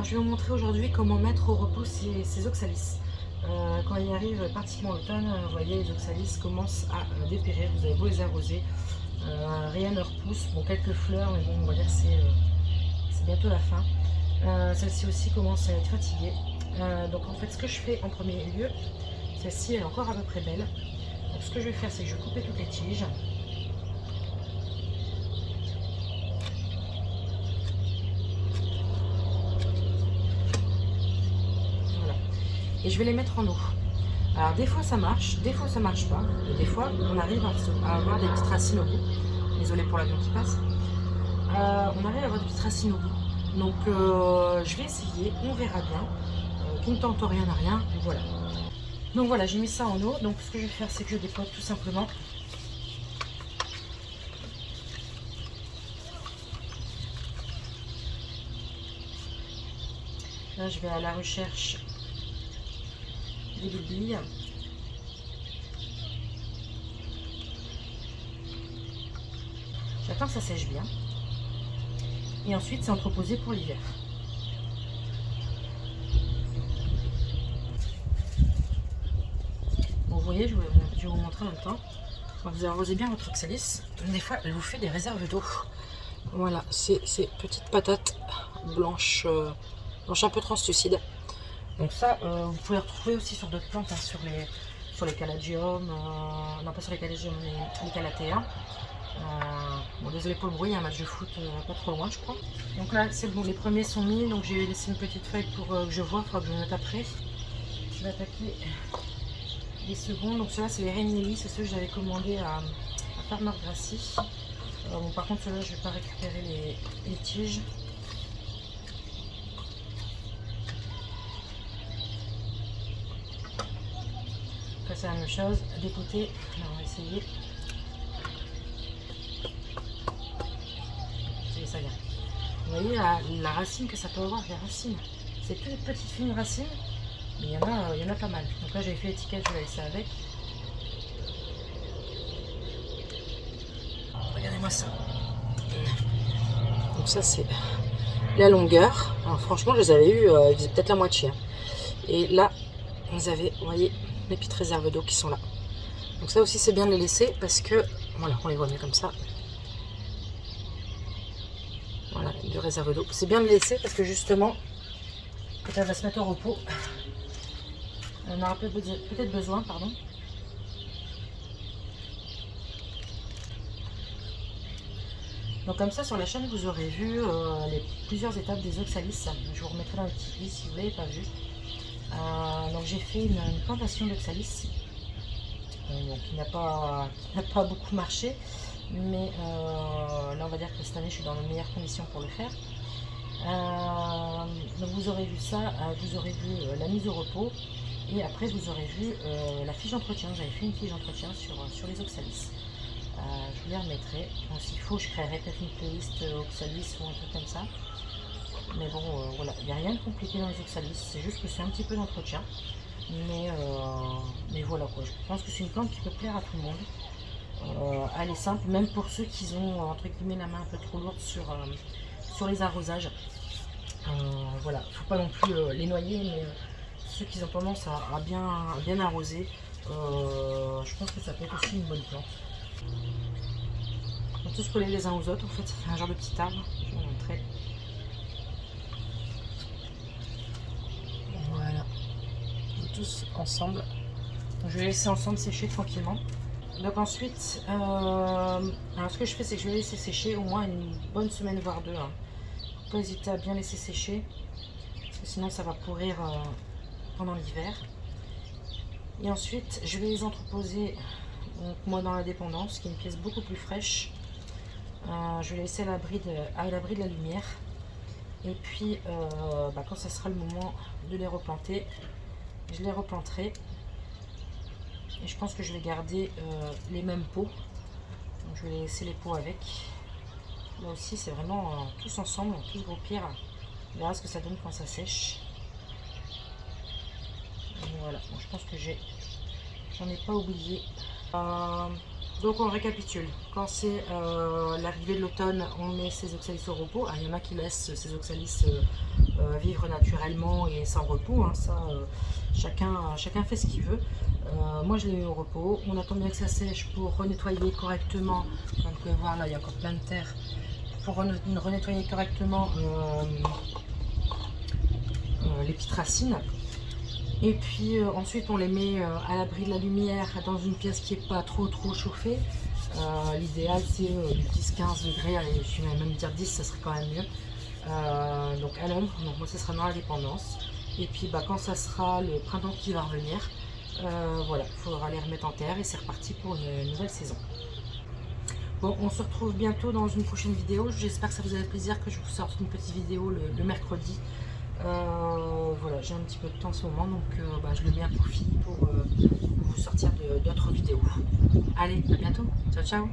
Alors je vais vous montrer aujourd'hui comment mettre au repos ces oxalis. Quand il arrive pratiquement l'automne, vous voyez les oxalis commencent à dépérir, vous avez beau les arroser, rien ne repousse, bon quelques fleurs mais bon on va dire que c'est bientôt la fin. Celle-ci aussi commence à être fatiguée, donc en fait ce que je fais en premier lieu, celle-ci elle est encore à peu près belle, donc ce que je vais faire c'est que je vais couper toutes les tiges. Et je vais les mettre en eau. Alors des fois ça marche, des fois ça marche pas, et des fois on arrive à avoir des petites racines au bout. Désolée pour l'avion qui passe. On arrive à avoir des petites racines au bout. Donc je vais essayer, on verra bien. Qui ne tente rien à rien, voilà. Donc voilà, j'ai mis ça en eau. Donc ce que je vais faire, c'est que je dépote tout simplement. Là je vais à la recherche des billes. J'attends que ça sèche bien. Et ensuite, c'est entreposé pour l'hiver. Bon, vous voyez, je vais vous montrer en même temps. Quand vous arrosez bien votre oxalis, des fois, elle vous fait des réserves d'eau. Voilà, c'est ces petites patates blanches, blanches un peu translucides. Donc ça, vous pouvez retrouver aussi sur d'autres plantes, hein, sur les caladium, non pas sur les caladium, les calatéas. Bon, désolé pour le bruit, il y a un match de foot pas trop loin je crois. Donc là c'est bon, les premiers sont mis, donc j'ai laissé une petite feuille pour que je vois, il faudra que je note après. Je vais attaquer les seconds, donc ceux-là c'est les Rainelli, c'est ceux que j'avais commandé à Farmer Gracie. Bon, par contre ceux-là je vais pas récupérer les tiges. Après c'est la même chose, dépoter, on va essayer. Ça vient. Vous voyez la racine que ça peut avoir, les racines. C'est toutes petites fines racines, mais il y en a pas mal. Donc là j'avais fait l'étiquette, je vais laisser avec. Regardez-moi ça. Donc ça c'est la longueur. Alors franchement je les avais eu, ils faisaient peut-être la moitié. Et là vous avez, vous voyez, les petites réserves d'eau qui sont là. Donc ça aussi c'est bien de les laisser parce que, voilà, on les voit mieux comme ça. Voilà, de réserve d'eau. C'est bien de laisser parce que justement, quand elle va se mettre au repos, on aura peut-être besoin, pardon. Donc comme ça, sur la chaîne, vous aurez vu plusieurs étapes des oxalis. Je vous remettrai dans le petit liste si vous ne l'avez pas vu. Donc j'ai fait une plantation d'oxalis qui n'a pas beaucoup marché. Mais là on va dire que cette année je suis dans les meilleures conditions pour le faire. Donc vous aurez vu ça, vous aurez vu la mise au repos et après vous aurez vu la fiche d'entretien. J'avais fait une fiche d'entretien sur les oxalis. Je vous les remettrai. Bon, s'il faut je créerai peut-être une playlist oxalis ou un truc comme ça. Mais bon voilà, il n'y a rien de compliqué dans les oxalis, c'est juste que c'est un petit peu d'entretien. Mais voilà quoi, je pense que c'est une plante qui peut plaire à tout le monde. Elle est simple, même pour ceux qui ont entre guillemets la main un peu trop lourde sur les arrosages. Voilà, il ne faut pas non plus les noyer, mais ceux qui ont tendance à bien arroser, je pense que ça peut être aussi une bonne plante. Ils sont tous collés les uns aux autres, en fait, ça fait un genre de petit arbre. Je vais vous montrer. Voilà, tous ensemble. Donc, je vais laisser ensemble sécher tranquillement. Donc ensuite, alors ce que je fais, c'est que je vais laisser sécher au moins une bonne semaine, voire deux. Hein. Faut pas hésiter à bien laisser sécher, parce que sinon ça va pourrir pendant l'hiver. Et ensuite, je vais les entreposer, donc moi dans la dépendance, qui est une pièce beaucoup plus fraîche. Je vais les laisser à l'abri de la lumière. Et puis, quand ça sera le moment de les replanter, je les replanterai. Et je pense que je vais garder les mêmes pots. Donc je vais laisser les pots avec. Là aussi c'est vraiment tous ensemble, tous groupir. On verra ce que ça donne quand ça sèche. Et voilà, bon, je pense que j'en ai pas oublié. Donc on récapitule. Quand c'est l'arrivée de l'automne, on met ses oxalis au repos. Il y en a qui laissent ces oxalis vivre naturellement et sans repos, hein, ça chacun fait ce qu'il veut. Moi je l'ai mis au repos, on attend bien que ça sèche pour renettoyer correctement, comme vous pouvez voir là il y a encore plein de terre, pour renettoyer correctement les petites racines. Et puis ensuite on les met à l'abri de la lumière dans une pièce qui n'est pas trop chauffée. L'idéal c'est 10-15 degrés, allez, je vais même dire 10, ça serait quand même mieux. Donc à l'ombre, donc moi ce sera dans l'indépendance. Et puis quand ça sera le printemps qui va revenir, voilà, il faudra les remettre en terre et c'est reparti pour une nouvelle saison. Bon, on se retrouve bientôt dans une prochaine vidéo. J'espère que ça vous a fait plaisir que je vous sorte une petite vidéo le mercredi. Voilà, j'ai un petit peu de temps en ce moment, donc je le mets à profit pour vous sortir d'autres vidéos. Allez, à bientôt. Ciao, ciao.